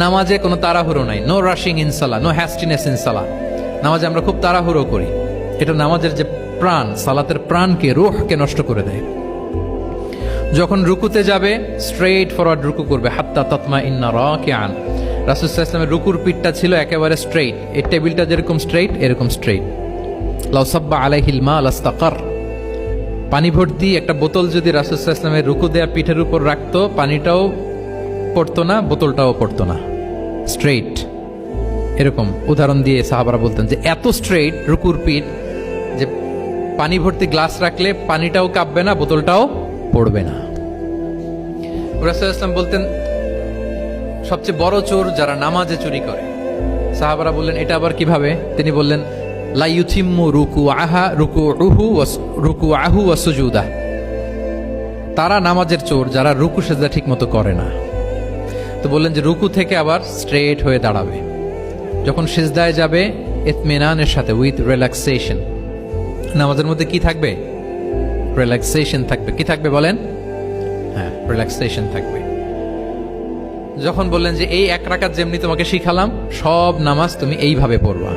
নামাজে কোনো তাড়াহুড়ো নাই, নো রাশিং ইন সালাহ, নো হ্যাস্টিনেস ইন সালাহ। নামাজে আমরা খুব তাড়াহুড়ো করি, এটা নামাজের যে প্রাণ, সালাতের প্রাণকে, রূহকে নষ্ট করে দেয়। যখন রুকুতে যাবে স্ট্রেইট ফরওয়ার্ড রুকু করবে, হাত্তা তাতমা ইন্না রাকিআন। রাসূল সাল্লাল্লাহু আলাইহি ওয়াসাল্লামের রুকুর পিঠটা ছিল একেবারে স্ট্রেইট, এই টেবিলটা যেরকম স্ট্রেইট এরকম স্ট্রেইট। লাউ সাব্বা আলাইহিল মা লাস্তাকার। পানি ভর্তি একটা বোতল যদি রাসূল সাল্লাল্লাহু আলাইহি ওয়াসাল্লামের রুকু দেয়া পিঠের উপর রাখতো, পানিটাও পড়তো না, বোতলটাও পড়তো না, স্ট্রেইট। এরকম উদাহরণ দিয়ে সাহাবারা বলতেন যে এত স্ট্রেইট রুকুর পিঠ যে পানি ভর্তি গ্লাস রাখলে পানিটাও কাঁপবে না, বোতলটাও পড়বে না। রাসূল সাল্লাল্লাহু আলাইহি ওয়াসাল্লাম বলতেন সবচেয়ে বড় চোর যারা নামাজে চুরি করে। সাহাবারা বললেন এটা আবার কিভাবে? তিনি বললেন লা ইউতিম্মু রুকুআহু ওয়া সুজুদাহ। তারা নামাজের চোর যারা রুকু সেজদা ঠিক মতো করে না। তো বললেন যে রুকু থেকে আবার স্ট্রেট হয়ে দাঁড়াবে, যখন সিজদায় যাবে ইতমিনানের সাথে, উইথ রিল্যাক্সেশন। নামাজের মধ্যে কি থাকবে? রিল্যাক্সেশন থাকবে। কি থাকবে বলেন? হ্যাঁ, রিল্যাক্সেশন থাকবে। যখন বললেন যে এই এক রাকাত যেমনি তোমাকে শিখালাম, সব নামাজ তুমি এইভাবে পড়বা।